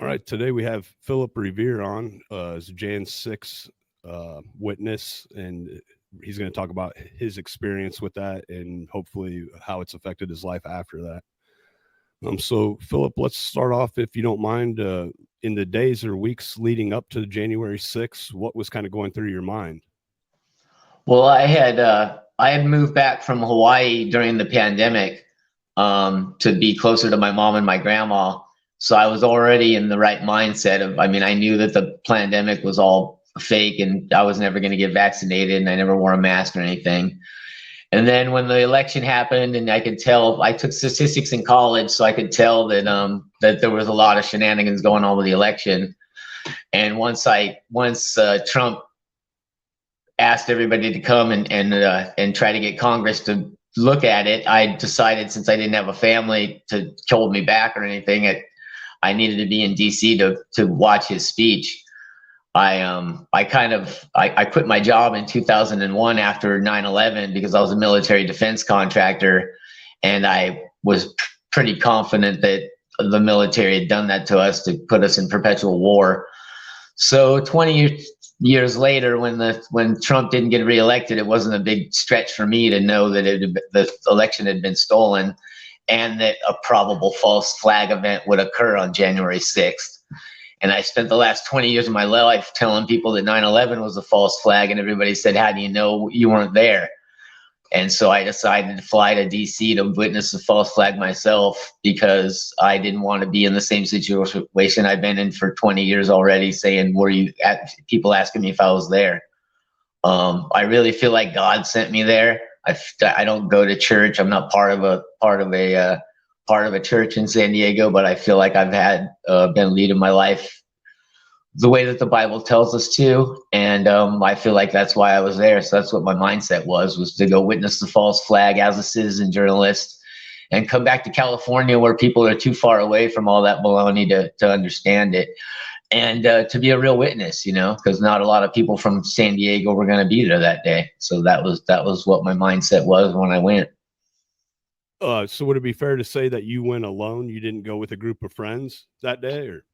All right, today we have Philip Revere on as Jan 6 witness, and he's going to talk about his experience with that and hopefully how it's affected his life after that. So, Philip, let's start off, if you don't mind, in the days or weeks leading up to January 6th, what was kind of going through your mind? Well, I had moved back from Hawaii during the pandemic to be closer to my mom and my grandma. So I was already in the right mindset of, I mean, I knew that the pandemic was all fake and I was never going to get vaccinated and I never wore a mask or anything. And then when the election happened, and I could tell, I took statistics in college, so I could tell that there was a lot of shenanigans going on with the election. And once Trump asked everybody to come and try to get Congress to look at it, I decided, since I didn't have a family to hold me back or anything, I needed to be in DC to watch his speech. I quit my job in 2001 after 9/11 because I was a military defense contractor, and I was pretty confident that the military had done that to us to put us in perpetual war. So 20 years later, when Trump didn't get reelected, it wasn't a big stretch for me to know that the election had been stolen and that a probable false flag event would occur on January 6th. And I spent the last 20 years of my life telling people that 9/11 was a false flag, and everybody said, "How do you know you weren't there?" And so I decided to fly to DC to witness the false flag myself, because I didn't want to be in the same situation I've been in for 20 years already, saying, "Were you at?" People asking me if I was there. I really feel like God sent me there. I don't go to church. I'm not part of a church in San Diego, but I feel like I've been leading my life the way that the Bible tells us to, and I feel like that's why I was there. So that's what my mindset was to go witness the false flag as a citizen journalist, and come back to California, where people are too far away from all that baloney to understand it, and to be a real witness, because not a lot of people from San Diego were going to be there that day. So that was what my mindset was when I went. So would it be fair to say that you went alone? You didn't go with a group of friends that day, or?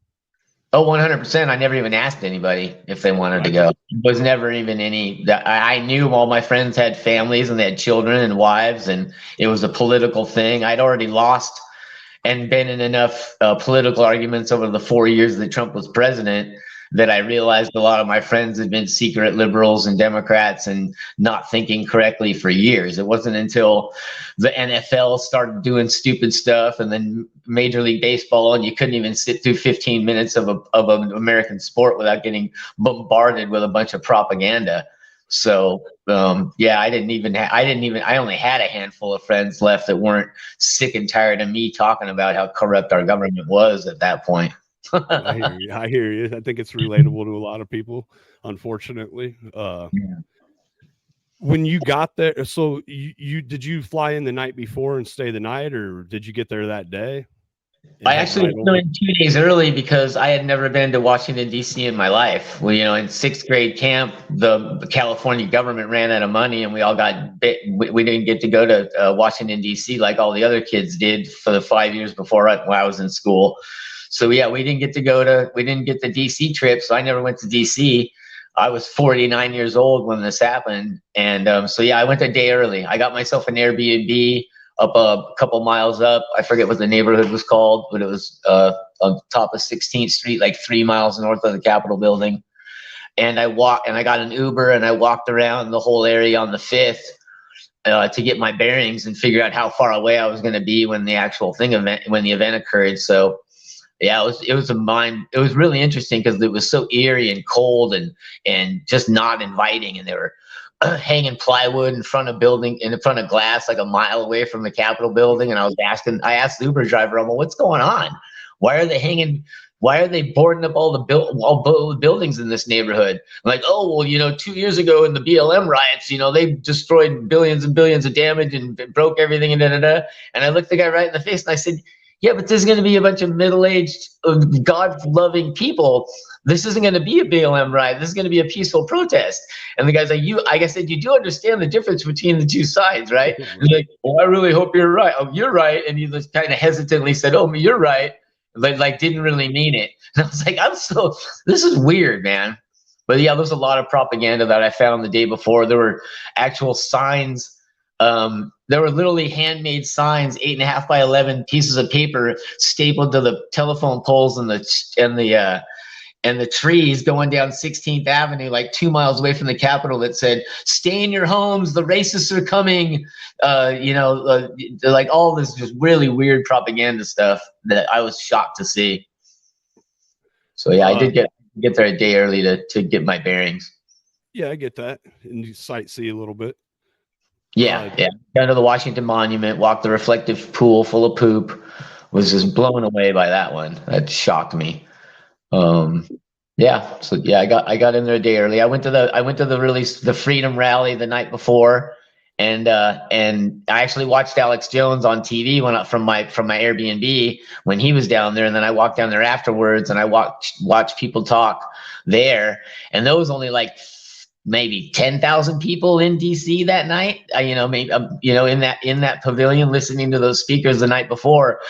Oh, 100%. I never even asked anybody if they wanted to go. It was never even I knew all my friends had families and they had children and wives, and it was a political thing. I'd already lost and been in enough political arguments over the 4 years that Trump was president that I realized a lot of my friends had been secret liberals and Democrats and not thinking correctly for years. It wasn't until the NFL started doing stupid stuff, and then Major League Baseball, and you couldn't even sit through 15 minutes of an American sport without getting bombarded with a bunch of propaganda. So I only had a handful of friends left that weren't sick and tired of me talking about how corrupt our government was at that point. I hear you. I think it's relatable to a lot of people, unfortunately. When you got there, so you did you fly in the night before and stay the night, or did you get there that day? I actually flew in 2 days early because I had never been to Washington, D.C. in my life. Well, in sixth grade camp, the California government ran out of money, and we all got bit. We didn't get to go to Washington, D.C. like all the other kids did for the 5 years before when I was in school. So yeah, we didn't get the DC trip. So I never went to DC. I was 49 years old when this happened. And I went a day early. I got myself an Airbnb up a couple miles up. I forget what the neighborhood was called, but it was on top of 16th Street, like 3 miles north of the Capitol building. And I got an Uber, and I walked around the whole area on the 5th to get my bearings and figure out how far away I was going to be when the event occurred. So yeah, it was really interesting because it was so eerie and cold and just not inviting, and they were hanging plywood in front of glass like a mile away from the Capitol building. And I asked the Uber driver, well, what's going on? Why are they boarding up all the buildings in this neighborhood? I'm like, oh, well, 2 years ago in the BLM riots, they destroyed billions and billions of damage and broke everything and da-da-da. And I looked the guy right in the face and I said, yeah, but there's going to be a bunch of middle-aged, God-loving people. This isn't going to be a BLM riot. This is going to be a peaceful protest. And the guy's like, like I said, you do understand the difference between the two sides, right? He's like, well, I really hope you're right. Oh, you're right. And he just kind of hesitantly said, oh, you're right. like didn't really mean it. And I was like, this is weird, man. But yeah, there's a lot of propaganda that I found the day before. There were actual signs. There were literally handmade signs, 8.5 by 11 pieces of paper stapled to the telephone poles and the trees going down 16th Avenue, like 2 miles away from the Capitol, that said, "Stay in your homes. The racists are coming." Like all this just really weird propaganda stuff that I was shocked to see. So yeah, I did get there a day early to get my bearings. Yeah, I get that. And you sightsee a little bit. Yeah. Down to the Washington Monument, walked the reflective pool full of poop. Was just blown away by that one. That shocked me. Yeah. So yeah, I got in there a day early. I went to the Freedom Rally the night before, and I actually watched Alex Jones on TV from my Airbnb when he was down there, and then I walked down there afterwards, and I watched people talk there, and there was only like maybe 10,000 people in DC that night. Maybe in that pavilion listening to those speakers the night before.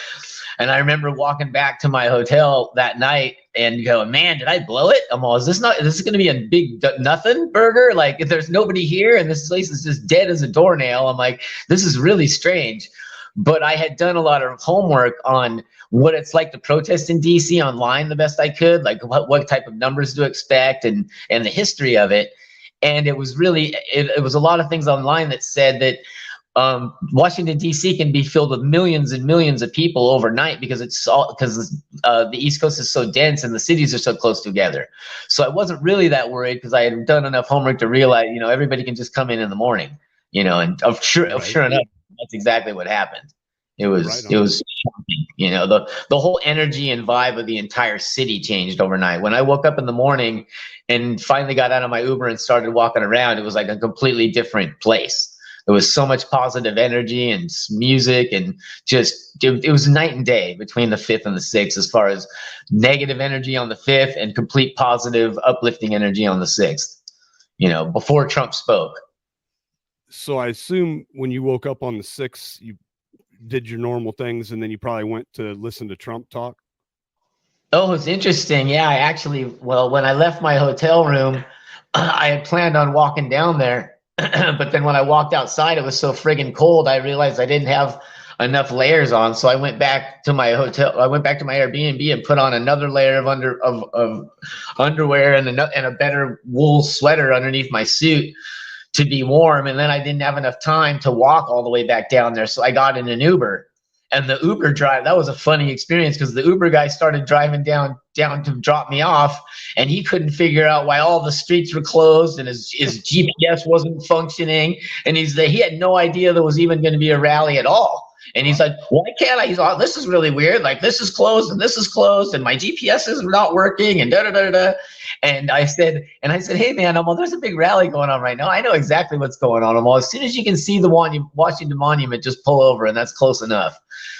And I remember walking back to my hotel that night and going, "Man, did I blow it? Is this going to be a big nothing burger? Like, if there's nobody here and this place is just dead as a doornail, I'm like, this is really strange." But I had done a lot of homework on what it's like to protest in DC online the best I could, like what type of numbers to expect and the history of it. And it was really, it was a lot of things online that said that Washington D.C. can be filled with millions and millions of people overnight because the East Coast is so dense and the cities are so close together. So I wasn't really that worried because I had done enough homework to realize, everybody can just come in the morning, and sure enough, that's exactly what happened. It was shocking. The whole energy and vibe of the entire city changed overnight. When I woke up in the morning and finally got out of my Uber and started walking around, it was like a completely different place. There was so much positive energy and music, and it was night and day between the 5th and the 6th as far as negative energy on the 5th and complete positive, uplifting energy on the 6th, before Trump spoke. So I assume when you woke up on the 6th, you did your normal things, and then you probably went to listen to Trump talk? Oh, it's interesting. Yeah, when I left my hotel room, I had planned on walking down there. But then when I walked outside, it was so friggin' cold, I realized I didn't have enough layers on. So I went back to my hotel. I went back to my Airbnb and put on another layer of underwear and a better wool sweater underneath my suit to be warm. And then I didn't have enough time to walk all the way back down there. So I got in an Uber. And the Uber drive, that was a funny experience because the Uber guy started driving down to drop me off, and he couldn't figure out why all the streets were closed and his GPS wasn't functioning. And he had no idea there was even going to be a rally at all. And he's like, "Why can't I?" He's like, "This is really weird. Like, this is closed and this is closed, and my GPS is not working, and da da da da." And I said, "Hey man, there's a big rally going on right now. I know exactly what's going on. As soon as you can see the Washington Monument, just pull over, and that's close enough."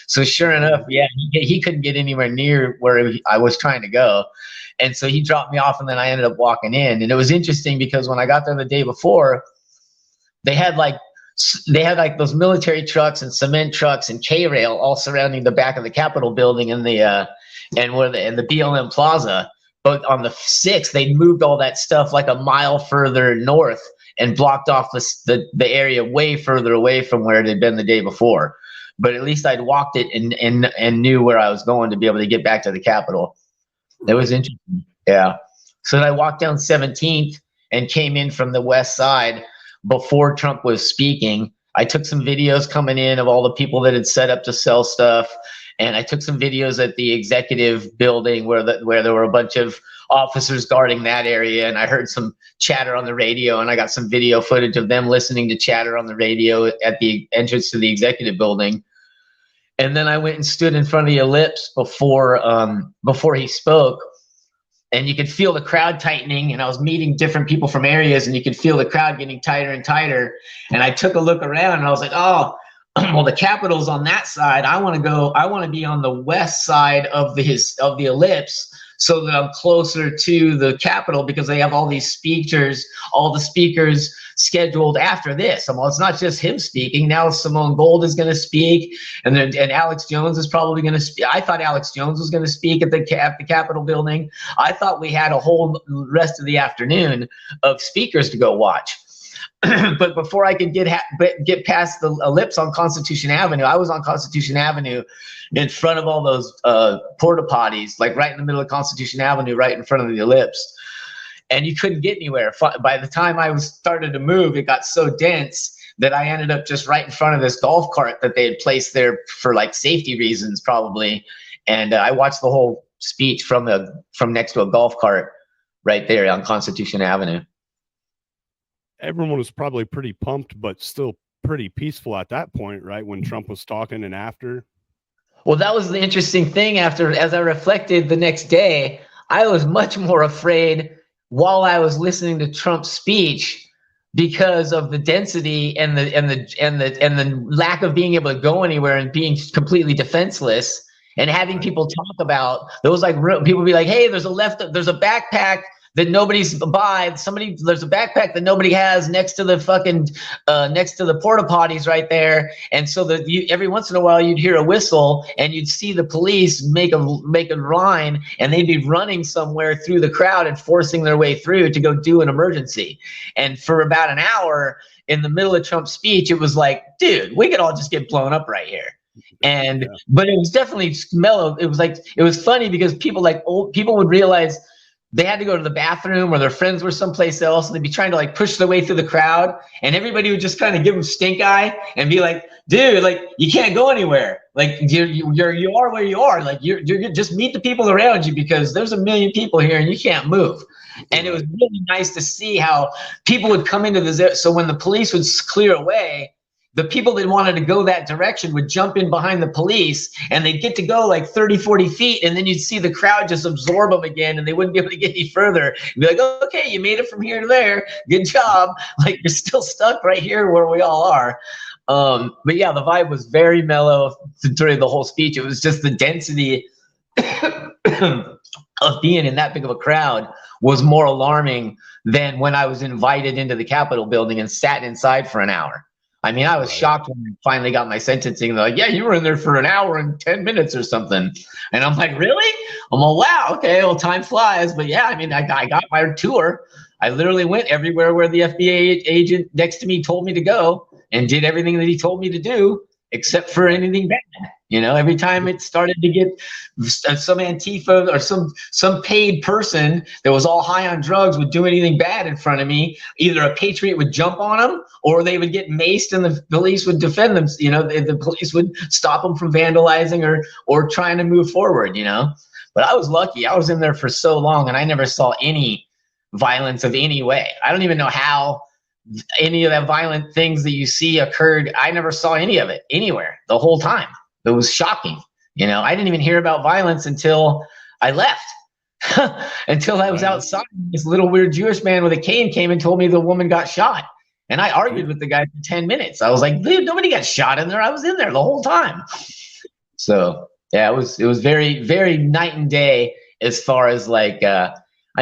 So sure enough, yeah, he couldn't get anywhere near where I was trying to go. And so he dropped me off, and then I ended up walking in. And it was interesting because when I got there the day before, they had like those military trucks and cement trucks and K-rail all surrounding the back of the Capitol building and the BLM Plaza. But on the 6th, they moved all that stuff like a mile further north and blocked off the area way further away from where it had been the day before. But at least I'd walked it and knew where I was going to be able to get back to the Capitol. It was interesting. Yeah. So then I walked down 17th and came in from the west side before Trump was speaking. I took some videos coming in of all the people that had set up to sell stuff. And I took some videos at the executive building where there were a bunch of officers guarding that area. And I heard some chatter on the radio, and I got some video footage of them listening to chatter on the radio at the entrance to the executive building. And then I went and stood in front of the ellipse before he spoke. And you could feel the crowd tightening, and I was meeting different people from areas, and you could feel the crowd getting tighter and tighter. And I took a look around, and I was like, "Oh, well, the Capitol's on that side. I want to be on the west side of the ellipse so that I'm closer to the Capitol because they have all the speakers scheduled after this. Well, it's not just him speaking. Now Simone Gold is going to speak, and Alex Jones is probably going to speak. I thought Alex Jones was going to speak at the Capitol building. I thought we had a whole rest of the afternoon of speakers to go watch. But before I could get past the ellipse on Constitution Avenue, I was on Constitution Avenue in front of all those porta potties, like right in the middle of Constitution Avenue, right in front of the ellipse. And you couldn't get anywhere. By the time I started to move, it got so dense that I ended up just right in front of this golf cart that they had placed there for like safety reasons, probably. And I watched the whole speech from next to a golf cart right there on Constitution Avenue. Everyone was probably pretty pumped, but still pretty peaceful at that point, right? When Trump was talking and after. Well, that was the interesting thing. As I reflected the next day, I was much more afraid while I was listening to Trump's speech because of the density and the lack of being able to go anywhere and being completely defenseless, and having people talk about those, like people be like, hey, there's a backpack that nobody's buy. There's a backpack that nobody has next to the porta potties right there. And so every once in a while you'd hear a whistle and you'd see the police make a line, and they'd be running somewhere through the crowd and forcing their way through to go do an emergency. And for about an hour in the middle of Trump's speech, it was like, dude, we could all just get blown up right here. And but it was definitely mellow. It was funny because people would realize they had to go to the bathroom, or their friends were someplace else, and they'd be trying to like push their way through the crowd, and everybody would just kind of give them stink eye and be like, dude, like you can't go anywhere. Like you are where you are. Like you're just meet the people around you, because there's a million people here and you can't move. And it was really nice to see how people would come into this. So when the police would clear away, the people that wanted to go that direction would jump in behind the police, and they'd get to go like 30, 40 feet. And then you'd see the crowd just absorb them again, and they wouldn't be able to get any further. And be like, okay, you made it from here to there. Good job. Like you're still stuck right here where we all are. But yeah, the vibe was very mellow during the whole speech. It was just the density of being in that big of a crowd was more alarming than when I was invited into the Capitol building and sat inside for an hour. I mean, I was shocked when I finally got my sentencing. They're like, yeah, you were in there for an hour and 10 minutes or something. And I'm like, really? I'm like, wow, okay, well, time flies. But yeah, I mean, I got my tour. I literally went everywhere where the FBI agent next to me told me to go, and did everything that he told me to do, except for anything bad. You know, every time it started to get some Antifa or some paid person that was all high on drugs would do anything bad in front of me, either a patriot would jump on them, or they would get maced and the police would defend them. You know, the police would stop them from vandalizing or trying to move forward, you know. But I was lucky. I was in there for so long, and I never saw any violence of any way. I don't even know how any of that violent things that you see occurred. I never saw any of it anywhere the whole time. It was shocking. You know, I didn't even hear about violence until I left. Until I was outside. This little weird Jewish man with a cane came and told me the woman got shot. And I argued with the guy for 10 minutes. I was like, dude, nobody got shot in there. I was in there the whole time. So yeah, it was very, very night and day as far as like, I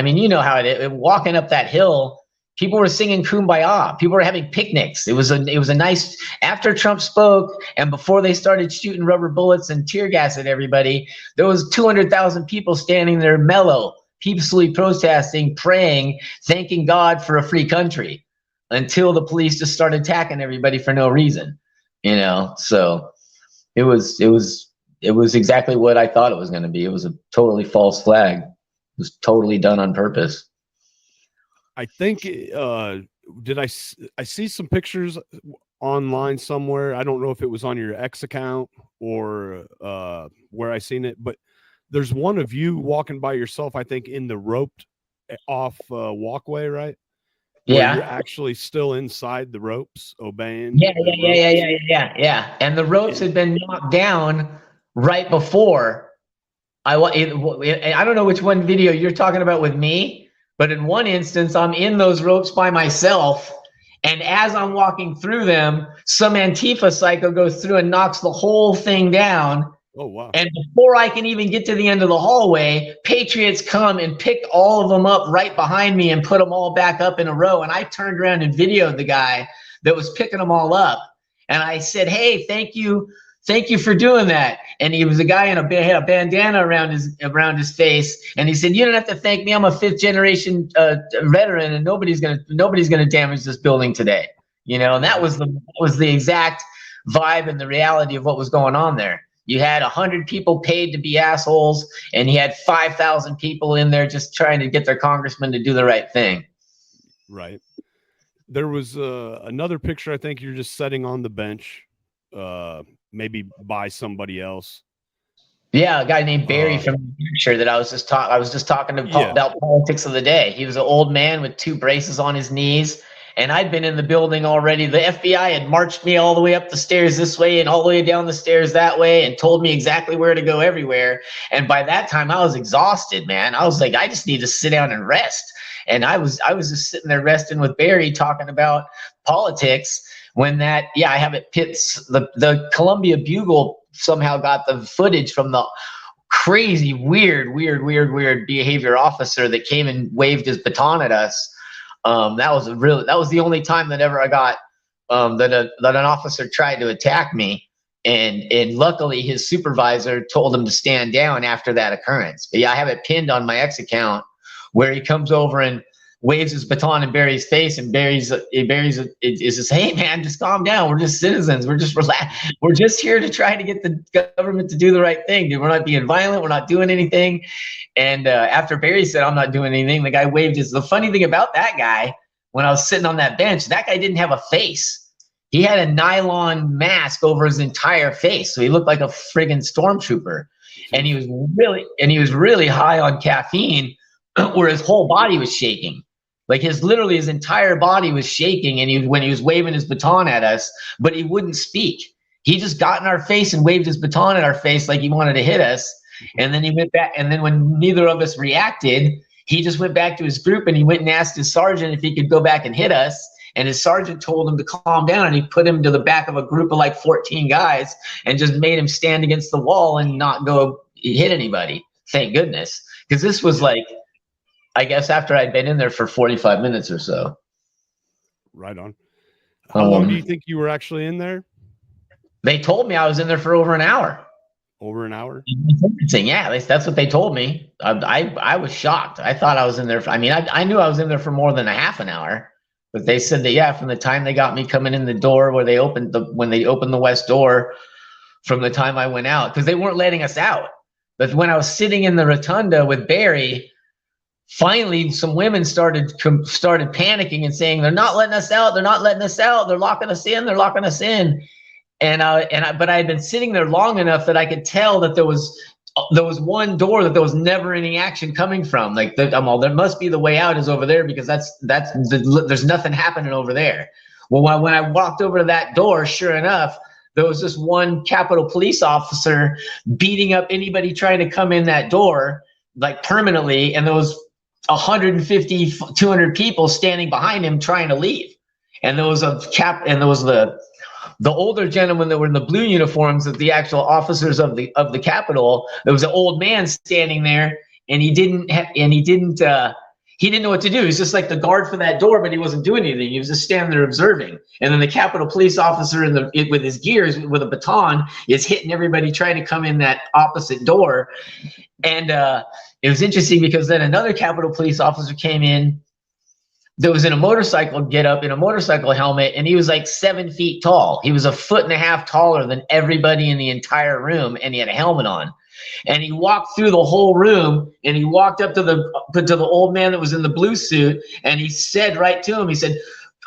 mean, you know how walking up that hill, people were singing Kumbaya. People were having picnics. It was a nice, after Trump spoke and before they started shooting rubber bullets and tear gas at everybody, there was 200,000 people standing there mellow, peacefully protesting, praying, thanking God for a free country, until the police just started attacking everybody for no reason, you know? So it was exactly what I thought it was going to be. It was a totally false flag. It was totally done on purpose. I think, did I see some pictures online somewhere? I don't know if it was on your X account or where I seen it, but there's one of you walking by yourself, I think, in the roped off walkway, right? Yeah. Where you're actually still inside the ropes, obeying. Yeah. And the ropes had been knocked down right before. I don't know which one video you're talking about with me. But in one instance, I'm in those ropes by myself, and as I'm walking through them, some Antifa psycho goes through and knocks the whole thing down, Oh, wow. And before I can even get to the end of the hallway, Patriots come and picked all of them up right behind me and put them all back up in a row. And I turned around and videoed the guy that was picking them all up. And I said, hey, thank you. Thank you for doing that. And he was a guy in had a bandana around his face. And he said, you don't have to thank me. I'm a 5th generation veteran, and nobody's gonna damage this building today. You know, and that was the exact vibe and the reality of what was going on there. You had 100 people paid to be assholes, and you had 5,000 people in there just trying to get their congressman to do the right thing. Right. There was another picture. I think you're just sitting on the bench, maybe by somebody else. Yeah, a guy named Barry from New Hampshire that I was just talking to about politics of the day. He was an old man with 2 braces on his knees. And I'd been in the building already. The FBI had marched me all the way up the stairs this way and all the way down the stairs that way and told me exactly where to go everywhere. And by that time, I was exhausted, man. I was like, I just need to sit down and rest. And I was just sitting there resting with Barry talking about politics when I have it pits. The Columbia Bugle somehow got the footage from the crazy, weird behavior officer that came and waved his baton at us. That was the only time that ever I got that an officer tried to attack me, and luckily his supervisor told him to stand down after that occurrence. But yeah, I have it pinned on my X account where he comes over and waves his baton in Barry's face, and Barry's is just, hey man, just calm down. We're just citizens. We're just relaxed. We're just here to try to get the government to do the right thing. Dude, we're not being violent. We're not doing anything. And after Barry said, I'm not doing anything, the guy waved his. The funny thing about that guy, when I was sitting on that bench, that guy didn't have a face. He had a nylon mask over his entire face, so he looked like a friggin' stormtrooper. And he was really high on caffeine, where his whole body was shaking. Like his entire body was shaking, and when he was waving his baton at us, but he wouldn't speak. He just got in our face and waved his baton at our face like he wanted to hit us. And then he went back, and then when neither of us reacted, he just went back to his group and he went and asked his sergeant if he could go back and hit us. And his sergeant told him to calm down, and he put him to the back of a group of like 14 guys and just made him stand against the wall and not go hit anybody. Thank goodness. Because this was like, I guess after I'd been in there for 45 minutes or so. Right on. How long do you think you were actually in there? They told me I was in there for over an hour. Over an hour? Yeah, that's what they told me. I was shocked. I thought I was in there. I knew I was in there for more than a half an hour, but they said that, from the time they got me coming in the door when they opened the west door, from the time I went out, because they weren't letting us out. But when I was sitting in the rotunda with Barry, finally some women started panicking and saying, they're not letting us out. They're not letting us out. They're locking us in. They're locking us in. But I had been sitting there long enough that I could tell that there was one door that there was never any action coming from. Like, there must be the way out is over there, because there's nothing happening over there. Well, when I walked over to that door, sure enough, there was just one Capitol Police officer beating up anybody trying to come in that door, like permanently, and there was 150, 200 people standing behind him trying to leave. And there was the older gentlemen that were in the blue uniforms of the actual officers of the Capitol. There was an old man standing there, and he didn't know what to do. He's just like the guard for that door, but he wasn't doing anything. He was just standing there observing. And then the Capitol Police officer with his gears, with a baton, is hitting everybody trying to come in that opposite door. And it was interesting because then another Capitol Police officer came in that was in a motorcycle getup, in a motorcycle helmet, and he was like 7 feet tall. He was 1.5 feet taller than everybody in the entire room, and he had a helmet on. And he walked through the whole room, and he walked up to the old man that was in the blue suit, and he said right to him, he said,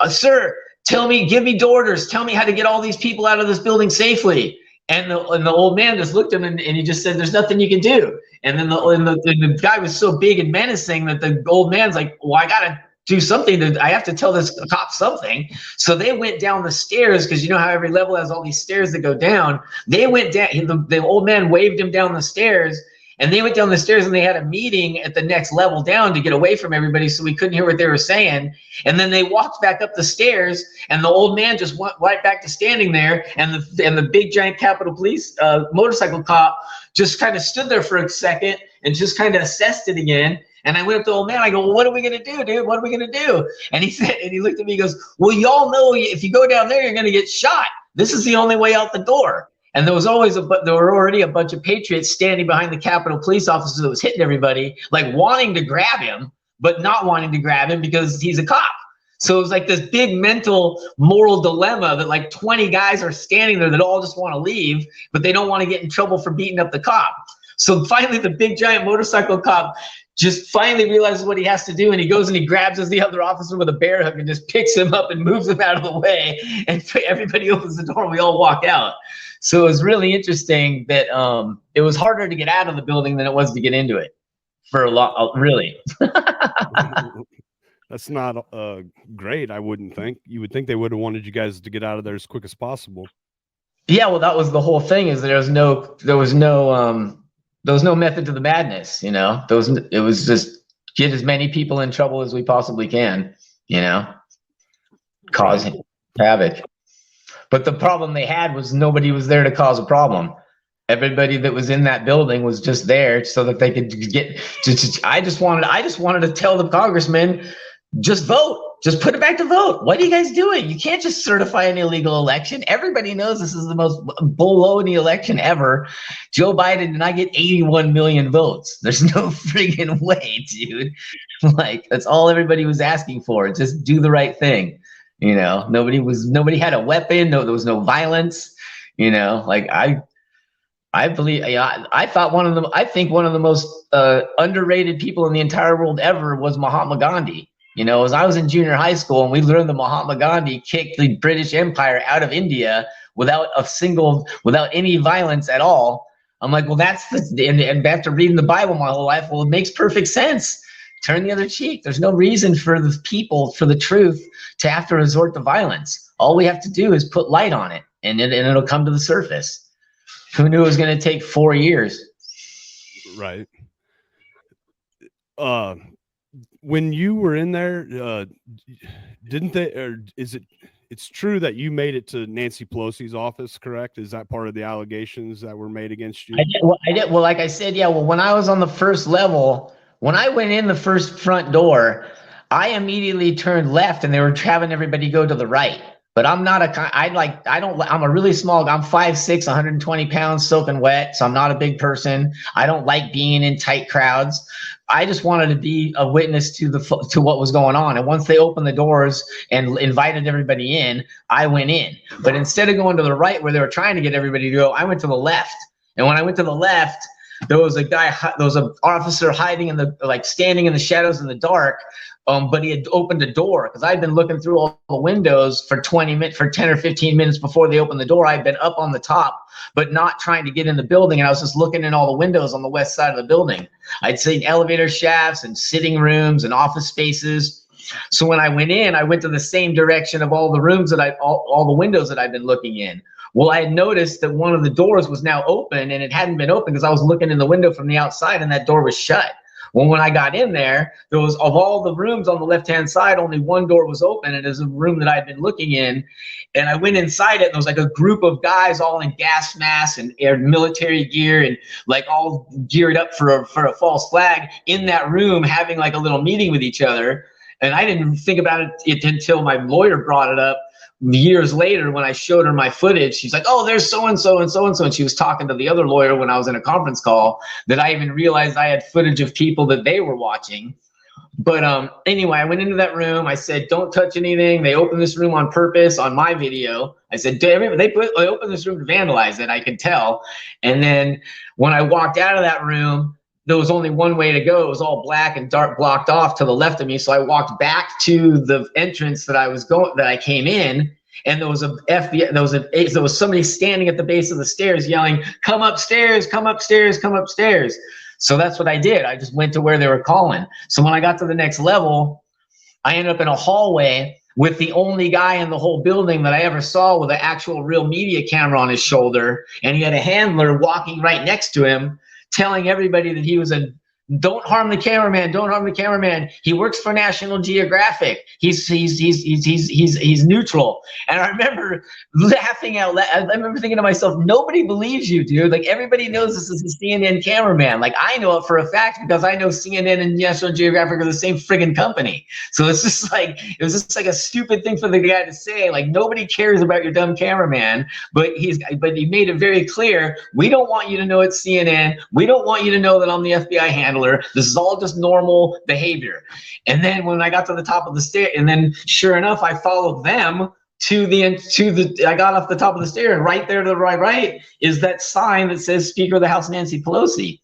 "Sir, give me orders. Tell me how to get all these people out of this building safely." And the old man just looked at him, and he just said, "There's nothing you can do." And then the guy was so big and menacing that the old man's like, "Well, I gotta do something. I have to tell this cop something." So they went down the stairs, because you know how every level has all these stairs that go down. They went down. The old man waved him down the stairs, And they went down the stairs and they had a meeting at the next level down to get away from everybody so we couldn't hear what they were saying. And then they walked back up the stairs and the old man just went right back to standing there. And the big giant Capitol Police motorcycle cop just kind of stood there for a second and just kind of assessed it again. And I went up to the old man. I go, well, what are we going to do, dude? What are we going to do? And he said, and he looked at me, he goes, well, y'all know if you go down there, you're going to get shot. This is the only way out the door. And there were already a bunch of patriots standing behind the Capitol Police officer that was hitting everybody, like wanting to grab him, but not wanting to grab him because he's a cop. So it was like this big mental moral dilemma that like 20 guys are standing there that all just want to leave, but they don't want to get in trouble for beating up the cop. So finally, the big giant motorcycle cop just finally realizes what he has to do, and he goes and he grabs the other officer with a bear hug and just picks him up and moves him out of the way, and everybody opens the door and we all walk out. So it was really interesting that it was harder to get out of the building than it was to get into it for a lot, really. That's not great, I wouldn't think. You would think they would have wanted you guys to get out of there as quick as possible. Yeah, well, that was the whole thing, is there was no method to the madness, you know. It was just get as many people in trouble as we possibly can, you know, cause havoc. But the problem they had was nobody was there to cause a problem. Everybody that was in that building was just there so that they could get. I just wanted to tell the congressman, just vote. Just put it back to vote. What are you guys doing? You can't just certify an illegal election. Everybody knows this is the most baloney election ever. Joe Biden did not get 81 million votes. There's no friggin' way, dude. Like, that's all everybody was asking for. Just do the right thing. You know, nobody had a weapon. No, there was no violence. You know, like I believe, I think one of the most underrated people in the entire world ever was Mahatma Gandhi. You know, as I was in junior high school and we learned that Mahatma Gandhi kicked the British Empire out of India without any violence at all. I'm like, well, and after reading the Bible my whole life, well, it makes perfect sense. Turn the other cheek. There's no reason for the people, for the truth, to have to resort to violence. All we have to do is put light on it, and it'll come to the surface. Who knew it was going to take 4 years? Right. When you were in there, didn't they, or it's true that you made it to Nancy Pelosi's office, correct? Is that part of the allegations that were made against you? I did. Well, like I said, yeah, well, when I was on the first level, when I went in the first front door, I immediately turned left and they were having everybody go to the right. But I'm a really small guy. I'm 5'6", 120 pounds, soaking wet. So I'm not a big person. I don't like being in tight crowds. I just wanted to be a witness to what was going on. And once they opened the doors and invited everybody in, I went in. But instead of going to the right where they were trying to get everybody to go, I went to the left. And when I went to the left, there was an officer hiding standing in the shadows in the dark. But he had opened a door because I'd been looking through all the windows for 10 or 15 minutes before they opened the door. I'd been up on the top, but not trying to get in the building. And I was just looking in all the windows on the west side of the building. I'd seen elevator shafts and sitting rooms and office spaces. So when I went in, I went to the same direction of all the rooms all the windows that I'd been looking in. Well, I had noticed that one of the doors was now open, and it hadn't been open because I was looking in the window from the outside and that door was shut. Well, when I got in there, of all the rooms on the left-hand side, only one door was open, and it was a room that I'd been looking in. And I went inside it, and there was like a group of guys all in gas masks and military gear and like all geared up for a false flag in that room, having like a little meeting with each other. And I didn't think about it until my lawyer brought it up years later when I showed her my footage. She's like, oh, there's so-and-so and so-and-so. And she was talking to the other lawyer when I was in a conference call that I even realized I had footage of people that they were watching. But anyway, I went into that room. I said, don't touch anything. They opened this room on purpose on my video. I said, they opened this room to vandalize it. I could tell. And then when I walked out of that room, there was only one way to go. It was all black and dark, blocked off to the left of me. So I walked back to the entrance that I came in, and there was there was somebody standing at the base of the stairs yelling, "Come upstairs, come upstairs, come upstairs." So that's what I did. I just went to where they were calling. So when I got to the next level, I ended up in a hallway with the only guy in the whole building that I ever saw with an actual real media camera on his shoulder, and he had a handler walking right next to him, telling everybody that he was a don't harm the cameraman. Don't harm the cameraman. He works for National Geographic. He's neutral. And I remember laughing out loud. I remember thinking to myself, nobody believes you, dude. Like everybody knows this is a CNN cameraman. Like I know it for a fact because I know CNN and National Geographic are the same friggin' company. So it's just like it was just like a stupid thing for the guy to say. Like nobody cares about your dumb cameraman. But he made it very clear. We don't want you to know it's CNN. We don't want you to know that I'm the FBI handler. This is all just normal behavior. And then when I got to the top of the stair, and then sure enough, I followed them I got off the top of the stair, and right there to the right is that sign that says Speaker of the House Nancy Pelosi.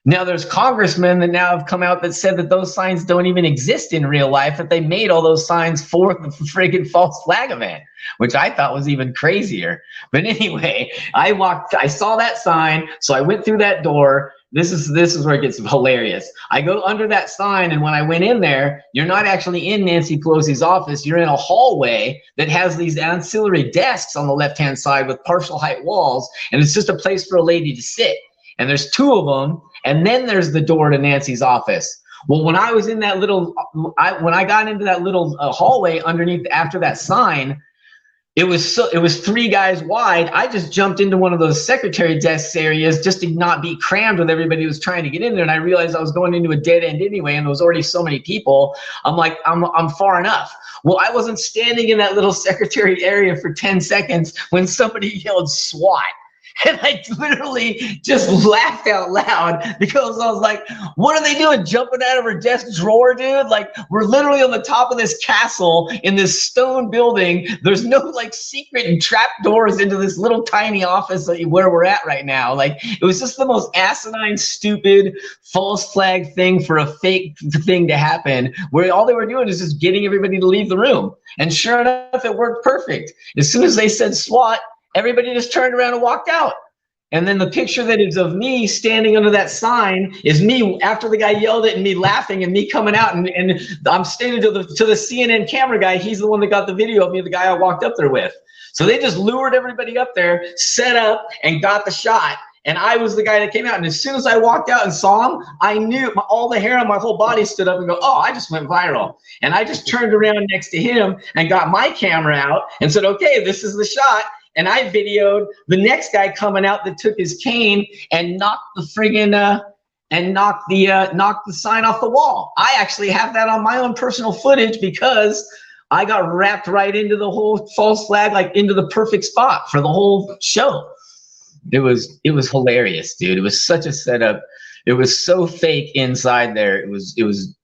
Now there's congressmen that now have come out that said that those signs don't even exist in real life, that they made all those signs for the friggin' false flag event, which I thought was even crazier. But anyway, I saw that sign, so I went through that door. This is where it gets hilarious. I go under that sign, and when I went in there, you're not actually in Nancy Pelosi's office. You're in a hallway that has these ancillary desks on the left-hand side with partial height walls, and it's just a place for a lady to sit. And there's two of them, and then there's the door to Nancy's office. Well, when I was in that little, when I got into that little hallway underneath after that sign, it was 3 guys wide. I just jumped into one of those secretary desks areas just to not be crammed with everybody who was trying to get in there. And I realized I was going into a dead end anyway, and there was already so many people. I'm like, I'm far enough. Well, I wasn't standing in that little secretary area for 10 seconds when somebody yelled SWAT. And I literally just laughed out loud because I was like, what are they doing? Jumping out of her desk drawer, dude? Like, we're literally on the top of this castle in this stone building. There's no like secret trap doors into this little tiny office where we're at right now. Like, it was just the most asinine, stupid, false flag thing for a fake thing to happen, where all they were doing is just getting everybody to leave the room. And sure enough, it worked perfect. As soon as they said SWAT, everybody just turned around and walked out. And then the picture that is of me standing under that sign is me after the guy yelled it and me laughing and me coming out. And I'm standing to the CNN camera guy. He's the one that got the video of me, the guy I walked up there with. So they just lured everybody up there, set up, and got the shot. And I was the guy that came out. And as soon as I walked out and saw him, I knew all the hair on my whole body stood up and go, oh, I just went viral. And I just turned around next to him and got my camera out and said, okay, this is the shot. And I videoed the next guy coming out that took his cane and knocked the friggin' knocked the sign off the wall. I actually have that on my own personal footage because I got wrapped right into the whole false flag, like into the perfect spot for the whole show. It was hilarious, dude. It was such a setup. It was so fake inside there. It was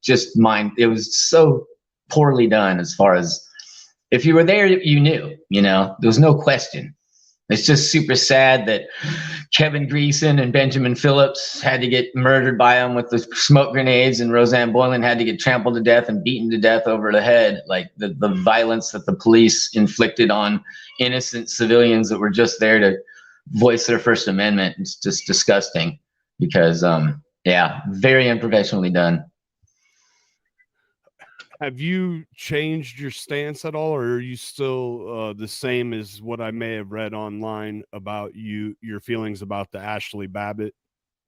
just it was so poorly done as far as. If you were there, you knew, there was no question. It's just super sad that Kevin Greason and Benjamin Phillips had to get murdered by him with the smoke grenades, and Roseanne Boylan had to get trampled to death and beaten to death over the head. Like the violence that the police inflicted on innocent civilians that were just there to voice their First Amendment. It's just disgusting because, very unprofessionally done. Have you changed your stance at all, or are you still the same as what I may have read online about your feelings about the Ashley Babbitt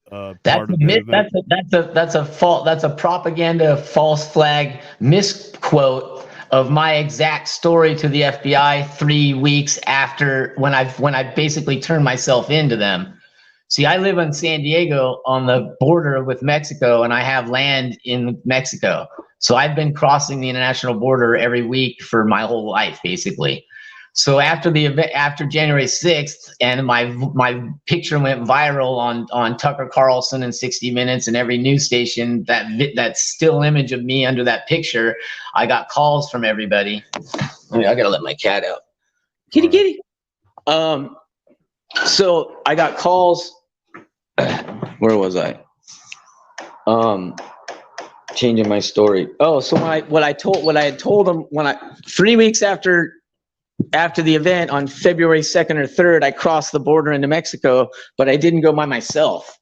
part of the event? That's a propaganda false flag misquote of my exact story to the FBI 3 weeks after when I basically turned myself into them. See, I live in San Diego on the border with Mexico, and I have land in Mexico. So I've been crossing the international border every week for my whole life, basically. So after the event, after January 6th, and my picture went viral on Tucker Carlson and 60 Minutes and every news station, that still image of me under that picture, I got calls from everybody. I gotta let my cat out. Kitty. So I got calls. Where was I? Changing my story. Oh, so what I had told them 3 weeks after the event on February 2nd or 3rd, I crossed the border into Mexico, but I didn't go by myself.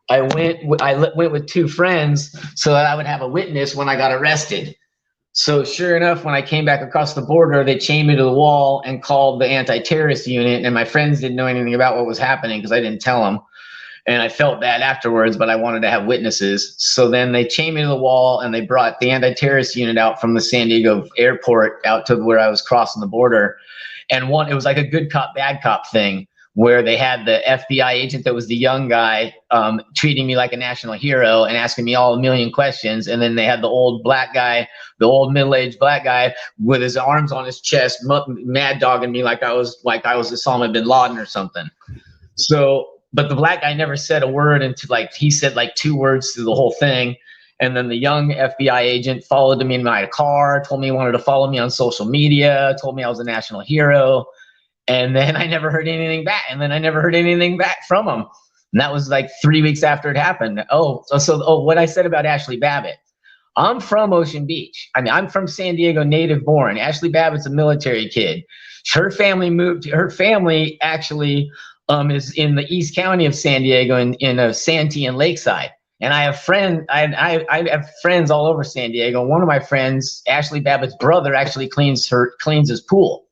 I went with 2 friends so that I would have a witness when I got arrested. So sure enough, when I came back across the border, they chained me to the wall and called the anti-terrorist unit, and my friends didn't know anything about what was happening because I didn't tell them. And I felt bad afterwards, but I wanted to have witnesses. So then they chained me to the wall and they brought the anti-terrorist unit out from the San Diego airport out to where I was crossing the border. And it was like a good cop, bad cop thing where they had the FBI agent that was the young guy treating me like a national hero and asking me all a million questions. And then they had the old black guy, the old middle-aged black guy with his arms on his chest, mad dogging me like I was Osama bin Laden or something. So, but the black guy never said a word until like he said like 2 words through the whole thing. And then the young FBI agent followed me in my car, told me he wanted to follow me on social media, told me I was a national hero. And then I never heard anything back. And then I never heard anything back from him. And that was like 3 weeks after it happened. What I said about Ashley Babbitt. I'm from Ocean Beach. I mean, I'm from San Diego, native born. Ashley Babbitt's a military kid. Her family actually is in the East County of San Diego in Santee and Lakeside. And I have I have friends all over San Diego. One of my friends, Ashley Babbitt's brother, actually cleans his pool.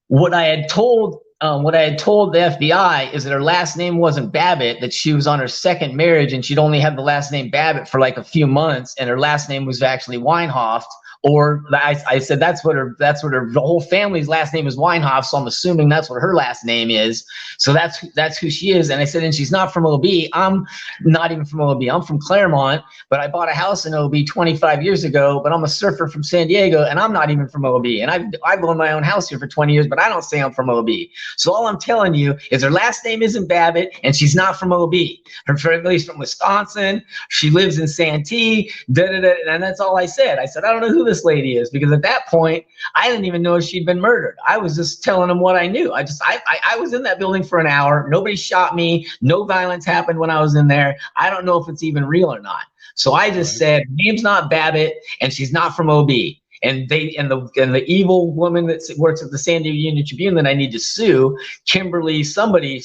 What I had told the FBI is that her last name wasn't Babbitt, that she was on her second marriage and she'd only had the last name Babbitt for like a few months, and her last name was actually Weinhoff. Or I said that's what her whole family's last name is Weinhoff, so I'm assuming that's what her last name is. So that's who she is. And I said, and she's not from OB. I'm not even from OB. I'm from Claremont, but I bought a house in OB 25 years ago. But I'm a surfer from San Diego, and I'm not even from OB. And I've owned my own house here for 20 years, but I don't say I'm from OB. So all I'm telling you is her last name isn't Babbitt, and she's not from OB. Her family's from Wisconsin. She lives in Santee. And that's all I said. I said I don't know who this lady is, because at that point I didn't even know if she'd been murdered. I was just telling them what I knew. I was in that building for an hour. Nobody shot me. No violence happened when I was in there. I don't know if it's even real or not. So I just said, name's not Babbitt and she's not from OB. And the evil woman that works at the San Diego Union Tribune that I need to sue, Kimberly somebody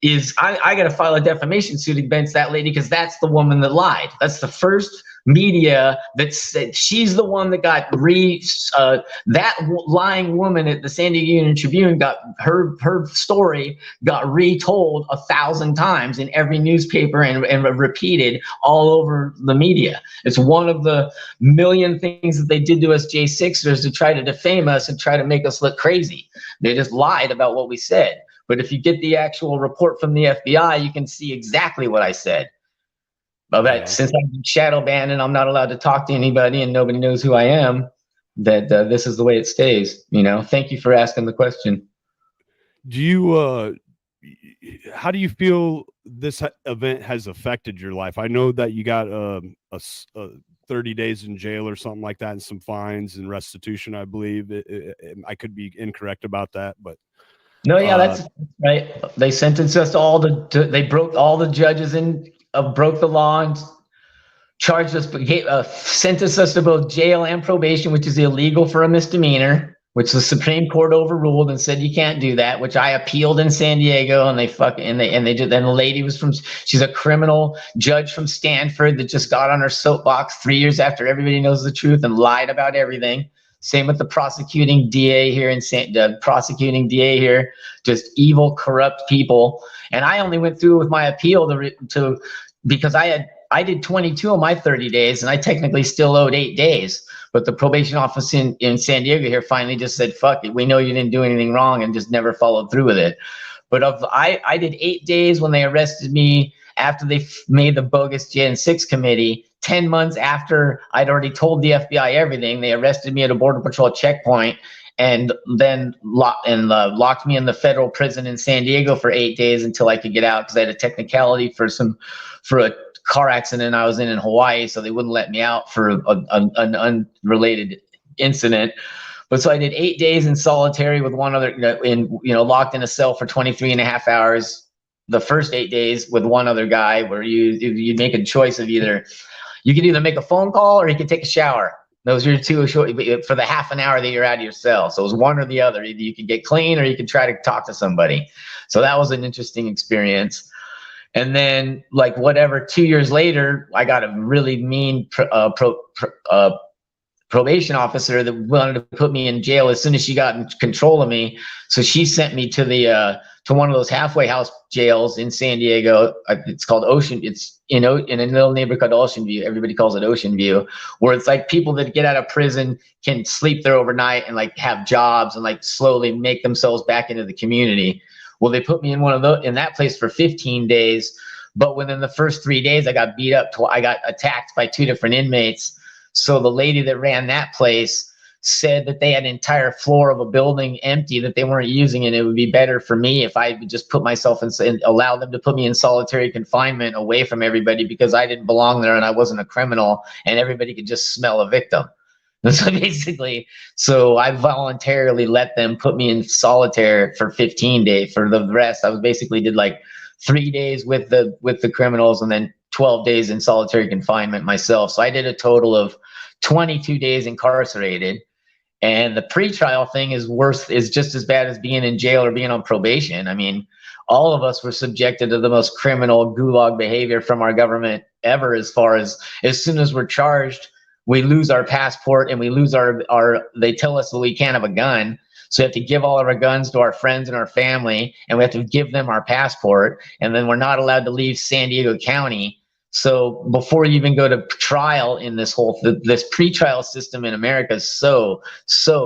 is, I got to file a defamation suit against that lady, because that's the woman that lied. That's the first media that said she's the one that got that lying woman at the San Diego Union Tribune got her story got retold 1,000 times in every newspaper and repeated all over the media. It's one of the million things that they did to us J6ers to try to defame us and try to make us look crazy. They just lied about what we said. But if you get the actual report from the FBI, you can see exactly what I said. But since I've been shadow banned and I'm not allowed to talk to anybody and nobody knows who I am, that this is the way it stays. Thank you for asking the question. Do you how do you feel this event has affected your life? I know that you got a 30 days in jail or something like that, and some fines and restitution, I believe. I could be incorrect about that, but no, yeah, that's right. They sentenced us to they broke all the judges and broke the law and charged us, sentenced us to both jail and probation, which is illegal for a misdemeanor, which the Supreme Court overruled and said you can't do that, which I appealed in San Diego, and then the lady she's a criminal judge from Stanford that just got on her soapbox 3 years after everybody knows the truth and lied about everything. Same with the prosecuting DA here just evil, corrupt people. And I only went through with my appeal because I did 22 of my 30 days, and I technically still owed 8 days. But the probation office in San Diego here finally just said, fuck it, we know you didn't do anything wrong, and just never followed through with it. But I did 8 days when they arrested me after they made the bogus Gen 6 committee. 10 months after I'd already told the FBI everything, they arrested me at a Border Patrol checkpoint and then locked me in the federal prison in San Diego for 8 days until I could get out, because I had a technicality for a car accident I was in Hawaii, so they wouldn't let me out for an unrelated incident. But so I did 8 days in solitary with one other, locked in a cell for 23 and a half hours. The first 8 days with one other guy, where you make a choice of you could either make a phone call or you could take a shower. Those are your two for the half an hour that you're out of your cell. So it was one or the other. Either you could get clean or you could try to talk to somebody. So that was an interesting experience. And then 2 years later, I got a really mean probation officer that wanted to put me in jail as soon as she got in control of me. So she sent me to the to one of those halfway house jails in San Diego. It's called Ocean. It's in a little neighborhood called Ocean View. Everybody calls it Ocean View, where it's like people that get out of prison can sleep there overnight and like have jobs and like slowly make themselves back into the community. Well, they put me in one of those in that place for 15 days. But within the first 3 days, I got beat up. I got attacked by 2 different inmates. So the lady that ran that place said that they had an entire floor of a building empty that they weren't using, and it would be better for me if I would just put myself in and allow them to put me in solitary confinement away from everybody, because I didn't belong there and I wasn't a criminal, and everybody could just smell a victim. So basically, so I voluntarily let them put me in solitary for 15 days. For the rest, I was basically did like 3 days with the criminals and then 12 days in solitary confinement myself. So I did a total of 22 days incarcerated. And the pretrial thing is just as bad as being in jail or being on probation. I mean, all of us were subjected to the most criminal gulag behavior from our government ever. As soon as we're charged, we lose our passport and we lose they tell us that we can't have a gun. So we have to give all of our guns to our friends and our family, and we have to give them our passport. And then we're not allowed to leave San Diego County. So before you even go to trial in this pretrial system in America is so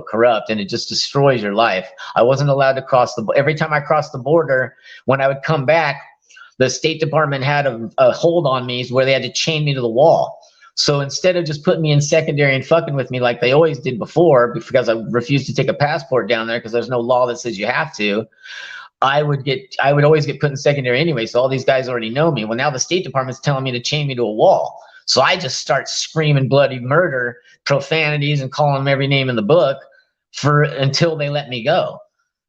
corrupt, and it just destroys your life. I wasn't allowed to cross every time I crossed the border, when I would come back, the State Department had a hold on me where they had to chain me to the wall. So instead of just putting me in secondary and fucking with me like they always did before, because I refused to take a passport down there because there's no law that says you have to, I would always get put in secondary anyway. So all these guys already know me. Well, now the State Department's telling me to chain me to a wall. So I just start screaming bloody murder, profanities, and calling them every name in the book until they let me go.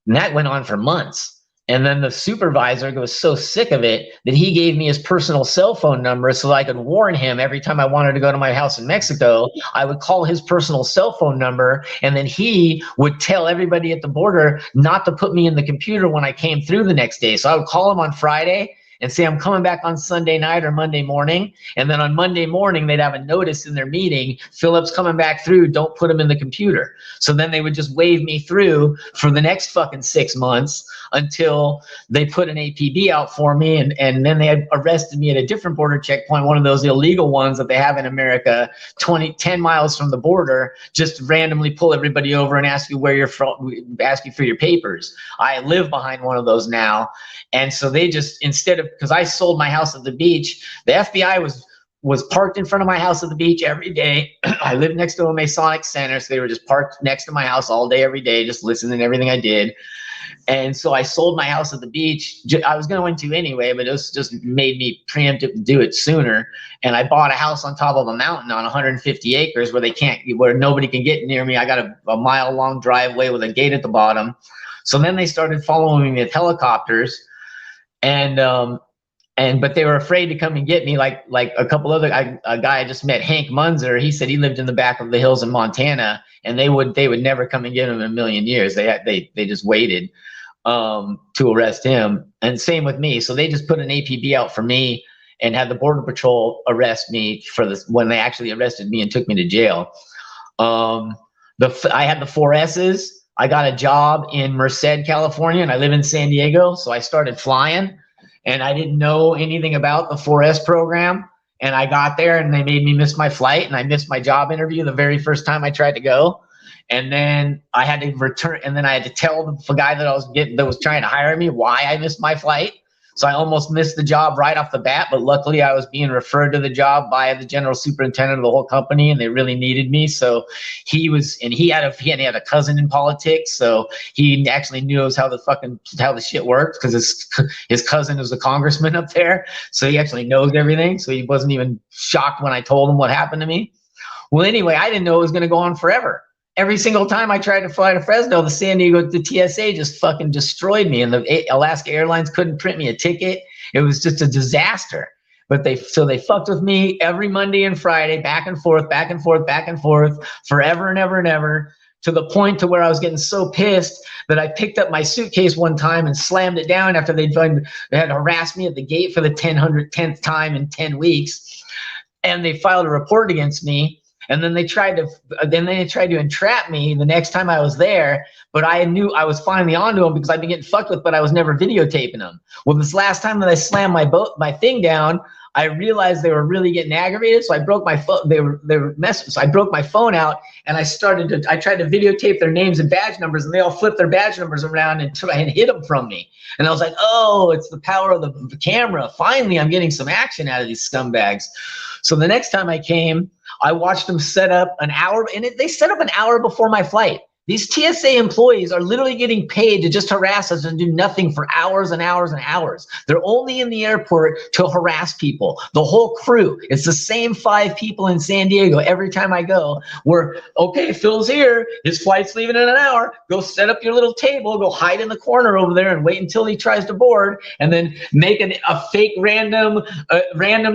And that went on for months. And then the supervisor was so sick of it that he gave me his personal cell phone number so I could warn him every time I wanted to go to my house in Mexico. I would call his personal cell phone number, and then he would tell everybody at the border not to put me in the computer when I came through the next day. So I would call him on Friday and say, I'm coming back on Sunday night or Monday morning. And then on Monday morning, they'd have a notice in their meeting, Philip's coming back through, don't put him in the computer. So then they would just wave me through for the next fucking 6 months until they put an APB out for me. And then they had arrested me at a different border checkpoint, one of those illegal ones that they have in America, 10 miles from the border, just randomly pull everybody over and ask you where you're from, ask you for your papers. I live behind one of those now. And so they just, because I sold my house at the beach, the FBI was parked in front of my house at the beach every day. I lived next to a Masonic center, so they were just parked next to my house all day, every day, just listening to everything I did. And so I sold my house at the beach. I was going to anyway, but it was just made me preemptive to do it sooner. And I bought a house on top of a mountain on 150 acres where nobody can get near me. I got a mile-long driveway with a gate at the bottom. So then they started following me with helicopters. But they were afraid to come and get me, like a couple other a guy I just met, Hank Munzer. He said he lived in the back of the hills in Montana, and they would never come and get him in a million years. They just waited to arrest him, and same with me. So they just put an APB out for me and had the Border Patrol arrest me for this when they actually arrested me and took me to jail. I had the 4 S's. I got a job in Merced, California, and I live in San Diego, so I started flying. And I didn't know anything about the 4S program. And I got there and they made me miss my flight, and I missed my job interview the very first time I tried to go. And then I had to return, and then I had to tell the guy that was trying to hire me why I missed my flight. So I almost missed the job right off the bat, but luckily I was being referred to the job by the general superintendent of the whole company, and they really needed me. So he had a cousin in politics, so he actually knows how the shit works, because his cousin is a congressman up there, so he actually knows everything. So he wasn't even shocked when I told him what happened to me. Well, anyway, I didn't know it was going to go on forever. Every single time I tried to fly to Fresno, the TSA just fucking destroyed me, and the Alaska Airlines couldn't print me a ticket. It was just a disaster. But they fucked with me every Monday and Friday, back and forth, forever and ever and ever, to the point to where I was getting so pissed that I picked up my suitcase one time and slammed it down after they had harassed me at the gate for the 10th time in 10 weeks. And they filed a report against me. And then they tried to entrap me the next time I was there, but I knew I was finally onto them because I'd been getting fucked with, but I was never videotaping them. Well, this last time that I slammed my thing down, I realized they were really getting aggravated, so I broke my phone. They were messing, so I broke my phone out, and I tried to videotape their names and badge numbers, and they all flipped their badge numbers around and hid them from me. And I was like, oh, it's the power of the camera. Finally, I'm getting some action out of these scumbags. So the next time I came, I watched them set up an hour, and they set up an hour before my flight. These TSA employees are literally getting paid to just harass us and do nothing for hours and hours and hours. They're only in the airport to harass people. The whole crew, it's the same 5 people in San Diego every time I go. We're, okay, Phil's here. His flight's leaving in an hour. Go set up your little table. Go hide in the corner over there and wait until he tries to board, and then make a fake random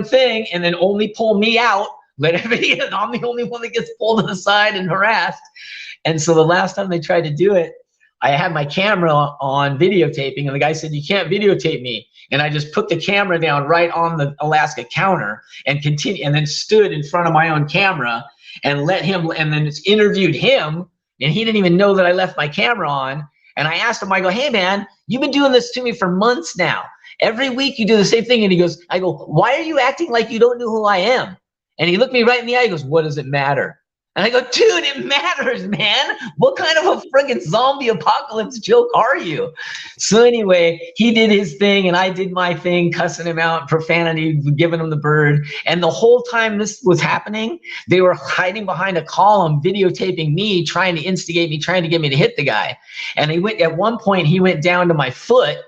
thing, and then only pull me out. Let everybody in. I'm the only one that gets pulled to the side and harassed. And so the last time they tried to do it, I had my camera on videotaping, and the guy said, you can't videotape me. And I just put the camera down right on the Alaska counter and then stood in front of my own camera and let him, and then just interviewed him. And he didn't even know that I left my camera on. And I asked him, I go, hey man, you've been doing this to me for months now. Every week you do the same thing. And he goes, I go, why are you acting like you don't know who I am? And he looked me right in the eye. He goes, what does it matter? And I go, dude, it matters, man. What kind of a friggin' zombie apocalypse joke are you? So anyway, he did his thing and I did my thing, cussing him out, profanity, giving him the bird. And the whole time this was happening, they were hiding behind a column, videotaping me, trying to instigate me, trying to get me to hit the guy. And at one point, he went down to my foot.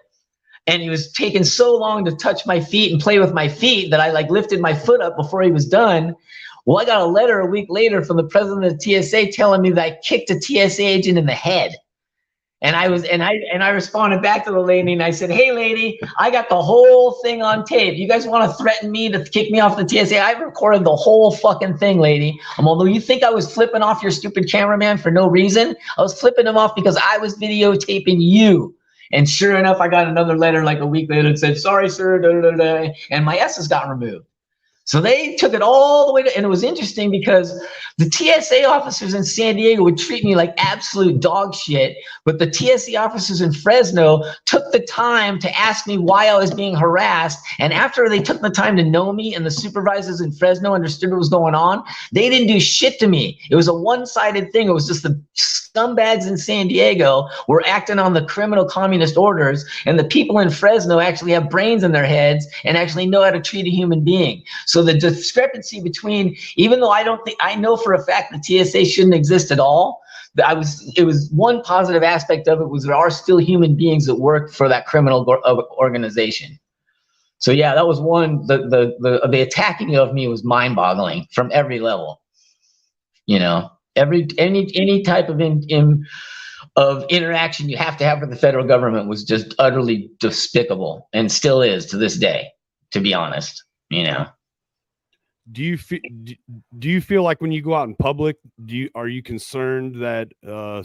And he was taking so long to touch my feet and play with my feet that I lifted my foot up before he was done. Well, I got a letter a week later from the president of the TSA telling me that I kicked a TSA agent in the head. And I responded back to the lady and I said, hey lady, I got the whole thing on tape. You guys want to threaten me to kick me off the TSA? I recorded the whole fucking thing, lady. Although you think I was flipping off your stupid cameraman for no reason, I was flipping him off because I was videotaping you. And sure enough, I got another letter a week later that said, sorry, sir, da, da, da, da, and my S's got removed. So they took it all the way to, and it was interesting because the TSA officers in San Diego would treat me like absolute dog shit, but the TSA officers in Fresno took the time to ask me why I was being harassed. And after they took the time to know me and the supervisors in Fresno understood what was going on, they didn't do shit to me. It was a one-sided thing. It was just the scumbags in San Diego were acting on the criminal communist orders, and the people in Fresno actually have brains in their heads and actually know how to treat a human being. So the discrepancy between, even though I know for a fact the TSA shouldn't exist at all, it was one positive aspect of it was there are still human beings that work for that criminal organization. So yeah, that was one, the attacking of me was mind-boggling from every level. You know, any type of interaction you have to have with the federal government was just utterly despicable, and still is to this day, to be honest, you know. Do you feel like when you go out in public, are you concerned that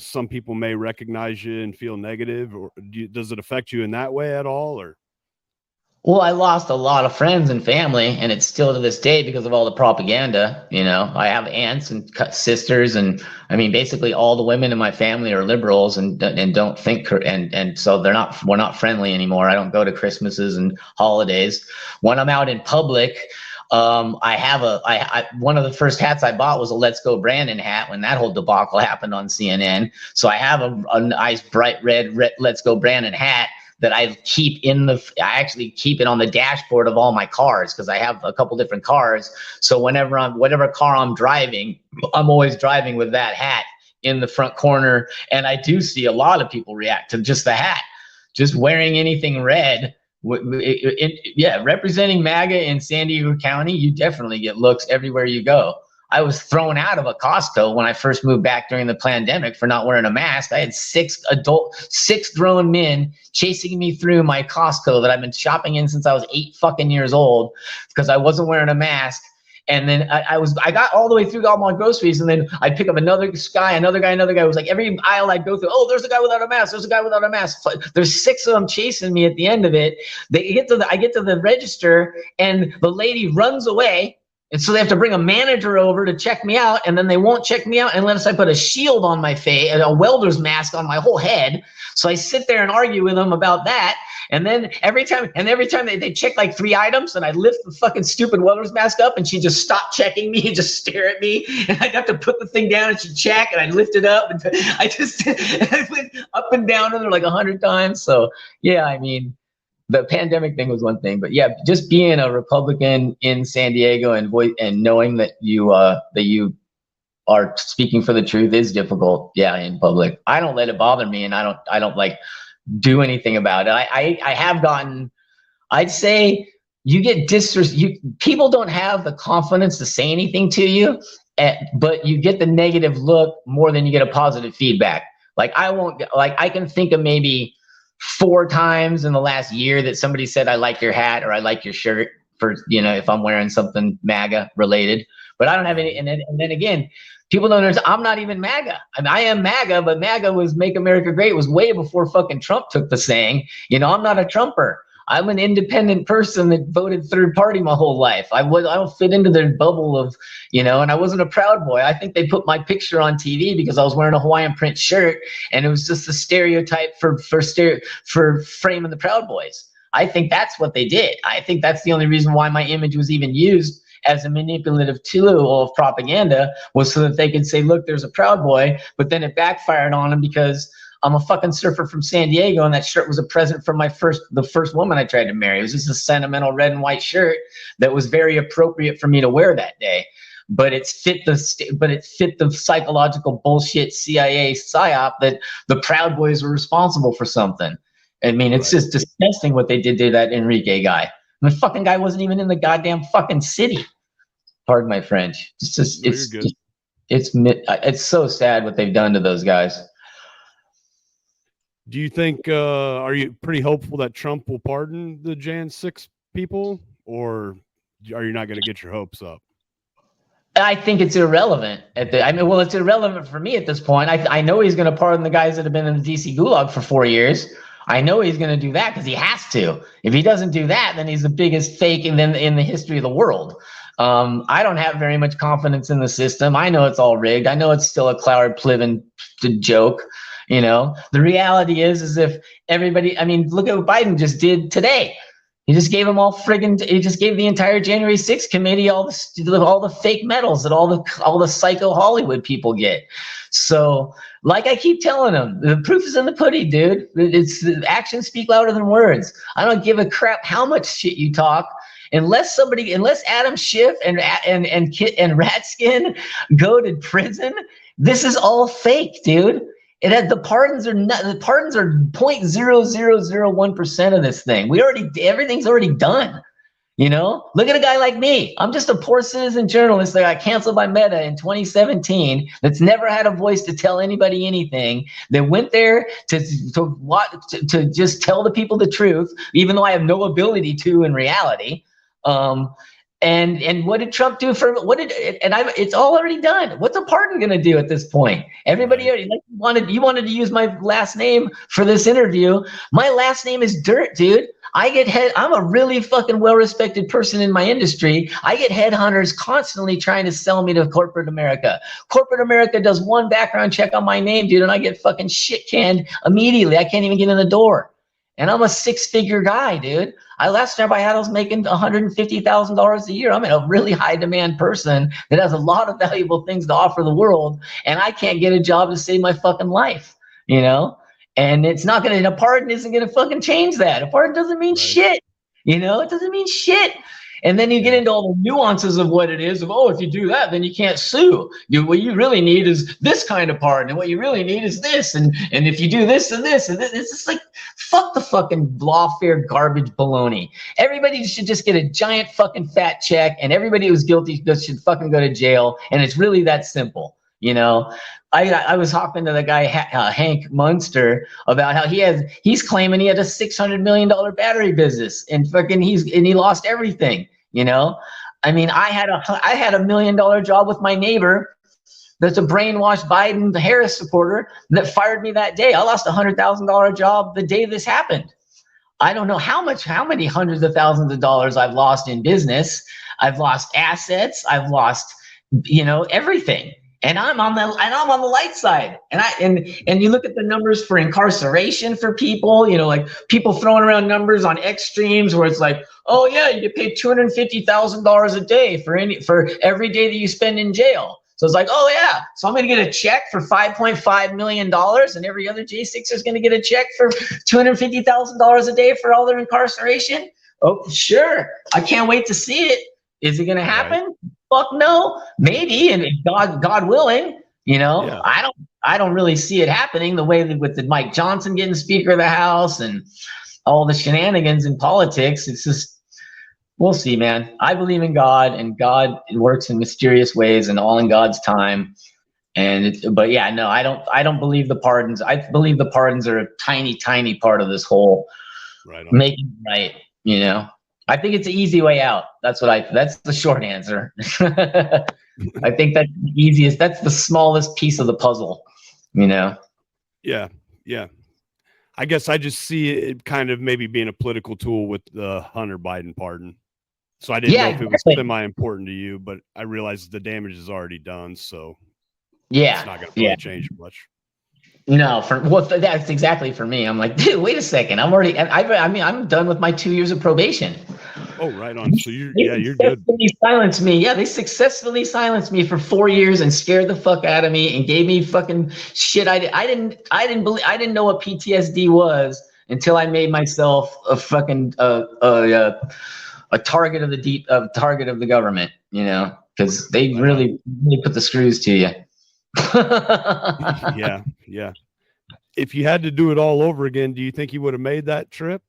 some people may recognize you and feel negative, or does it affect you in that way at all? Or well, I lost a lot of friends and family, and it's still to this day because of all the propaganda. You know, I have aunts and sisters, and I mean, basically all the women in my family are liberals and don't think, and so we're not friendly anymore. I don't go to Christmases and holidays. When I'm out in public, one of the first hats I bought was a Let's Go Brandon hat when that whole debacle happened on CNN. So I have a nice bright red Let's Go Brandon hat that I actually keep it on the dashboard of all my cars because I have a couple different cars. So whatever car I'm driving, I'm always driving with that hat in the front corner. And I do see a lot of people react to just the hat, just wearing anything red. Yeah, representing MAGA in San Diego County, you definitely get looks everywhere you go. I was thrown out of a Costco when I first moved back during the pandemic for not wearing a mask. I had six grown men chasing me through my Costco that I've been shopping in since I was 8 fucking years old because I wasn't wearing a mask. And then I got all the way through all my groceries, and then I'd pick up another guy. It was like every aisle I'd go through, oh, there's a guy without a mask. There's a guy without a mask. There's 6 of them chasing me at the end of it. I get to the register, and the lady runs away. And so they have to bring a manager over to check me out, and then they won't check me out unless I put a shield on my face and a welder's mask on my whole head. So I sit there and argue with them about that. And then every time they check like 3 items, and I lift the fucking stupid welder's mask up, and she just stopped checking me and just stare at me. And I'd have to put the thing down, and she'd check, and I'd lift it up. And I went up and down with her like 100 times. So yeah, I mean, the pandemic thing was one thing, but yeah, just being a Republican in San Diego and knowing that you are speaking for the truth is difficult. Yeah, in public, I don't let it bother me, and I don't like do anything about it. I have gotten, I'd say, you get people don't have the confidence to say anything to you, but you get the negative look more than you get a positive feedback. Like I can think of maybe 4 times in the last year that somebody said, I like your hat or I like your shirt, for, if I'm wearing something MAGA related, but I don't have any. And then again, people don't understand, I'm not even MAGA. I mean, I am MAGA, but MAGA was Make America Great was way before fucking Trump took the saying. I'm not a Trumper. I'm an independent person that voted third party my whole life. I don't fit into their bubble of, and I wasn't a Proud Boy. I think they put my picture on TV because I was wearing a Hawaiian print shirt, and it was just a stereotype for framing the Proud Boys. I think that's what they did. I think that's the only reason why my image was even used as a manipulative tool of propaganda, was so that they could say, look, there's a Proud Boy, but then it backfired on them because I'm a fucking surfer from San Diego, and that shirt was a present from the first woman I tried to marry. It was just a sentimental red and white shirt that was very appropriate for me to wear that day. But it fit the psychological bullshit CIA psyop that the Proud Boys were responsible for something. I mean, it's just disgusting what they did to that Enrique guy. And the fucking guy wasn't even in the goddamn fucking city. Pardon my French. It's so sad what they've done to those guys. Do you think, are you pretty hopeful that Trump will pardon the Jan 6 people, or are you not going to get your hopes up? I think it's irrelevant. It's irrelevant for me at this point. I know he's going to pardon the guys that have been in the DC gulag for 4 years. I know he's going to do that because he has to. If he doesn't do that, then he's the biggest fake in the history of the world. I don't have very much confidence in the system. I know it's all rigged. I know it's still a Cloward Pliven joke. The reality is if everybody, look at what Biden just did today. He just gave them he just gave the entire January 6th committee all the fake medals that all the psycho Hollywood people get. So, like I keep telling them, the proof is in the pudding, dude. The actions speak louder than words. I don't give a crap how much shit you talk. Unless Adam Schiff and Ratskin go to prison, this is all fake, dude. The pardons are 0.0001% of this thing. Everything's already done. Look at a guy like me. I'm just a poor citizen journalist that got canceled by Meta in 2017. That's never had a voice to tell anybody anything. That went there to just tell the people the truth, even though I have no ability to in reality. And what did Trump do it's all already done. What's a pardon going to do at this point? Everybody already you wanted to use my last name for this interview. My last name is Dirt, dude. I'm a really fucking well-respected person in my industry. I get headhunters constantly trying to sell me to corporate America. Corporate America does one background check on my name, dude, and I get fucking shit canned immediately. I can't even get in the door. And I'm a 6-figure guy, dude. Last job I had, I was making $150,000 a year. I'm a really high demand person that has a lot of valuable things to offer the world, and I can't get a job to save my fucking life, And it's not gonna. A pardon isn't gonna fucking change that. A pardon doesn't mean shit. It doesn't mean shit. And then you get into all the nuances of what it is. If you do that, then you can't sue. What you really need is this kind of pardon, and what you really need is this. And if you do this and this, it's just like, fuck the fucking lawfare garbage baloney. Everybody should just get a giant fucking fat check, and everybody who's guilty should fucking go to jail. And it's really that simple. I was talking to the guy Hank Munster about how he's claiming he had a $600 million battery business, and he lost everything. I had a $1 million job with my neighbor that's a brainwashed Biden Harris supporter that fired me that day. I lost a $100,000 job the day this happened. I don't know how many hundreds of thousands of dollars I've lost in business. I've lost assets. I've lost, everything. And I'm on the light side. And you look at the numbers for incarceration for people, like people throwing around numbers on extremes where it's like, oh yeah, you get paid $250,000 a day for every day that you spend in jail. So it's like, oh yeah, so I'm going to get a check for $5.5 million, and every other J6er is going to get a check for $250,000 a day for all their incarceration. Oh, sure. I can't wait to see it. Is it going to happen? Right. Fuck no. Maybe, and God willing, yeah. I don't really see it happening the way that with the Mike Johnson getting Speaker of the House and all the shenanigans in politics. It's just, we'll see, man. I believe in God, and God works in mysterious ways and all in God's time. But yeah, no, I don't believe the pardons. I believe the pardons are a tiny, tiny part of this whole making it right. I think it's an easy way out. That's the short answer. I think that's the easiest. That's the smallest piece of the puzzle, Yeah. Yeah. I guess I just see it kind of maybe being a political tool with the Hunter Biden pardon. So I didn't know if it was semi-important to you, but I realized the damage is already done. So it's not going to really change much. No, that's exactly for me. I'm like, dude, wait a second. I'm done with my 2 years of probation. Oh, right on. So you're good. Silenced me. Yeah, they successfully silenced me for 4 years and scared the fuck out of me and gave me fucking shit. I didn't know what PTSD was until I made myself a fucking a target of the government. Because they really put the screws to you. Yeah. If you had to do it all over again, do you think you would have made that trip?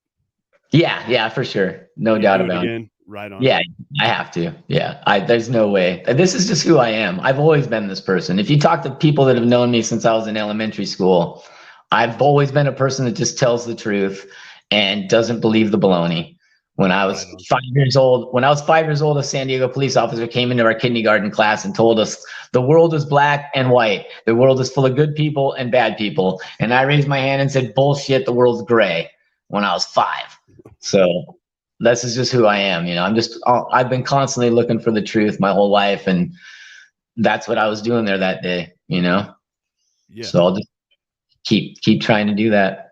Yeah, for sure. No doubt about it. Right on. Yeah, I have to. Yeah, there's no way. This is just who I am. I've always been this person. If you talk to people that have known me since I was in elementary school, I've always been a person that just tells the truth and doesn't believe the baloney. When I was 5 years old, a San Diego police officer came into our kindergarten class and told us the world is black and white. The world is full of good people and bad people. And I raised my hand and said, bullshit, the world's gray, when I was 5. So this is just who I am. I've been constantly looking for the truth my whole life. And that's what I was doing there that day, Yeah. So I'll just keep trying to do that.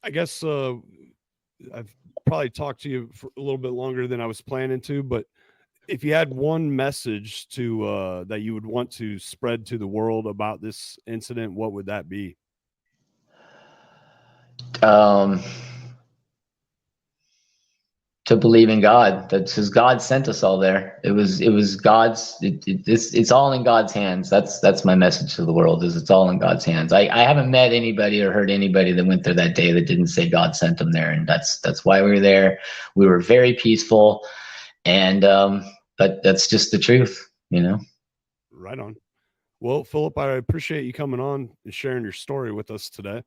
I guess I've probably talked to you for a little bit longer than I was planning to, but if you had one message to that you would want to spread to the world about this incident, what would that be? To believe in God. That's because God sent us all there. It was God's. It's all in God's hands. That's my message to the world. Is it's all in God's hands. I haven't met anybody or heard anybody that went there that day that didn't say God sent them there, and that's why we were there. We were very peaceful, and but that's just the truth, Right on. Well, Philip, I appreciate you coming on and sharing your story with us today.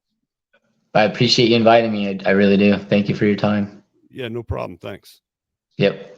I appreciate you inviting me. I really do. Thank you for your time. Yeah, no problem. Thanks. Yep.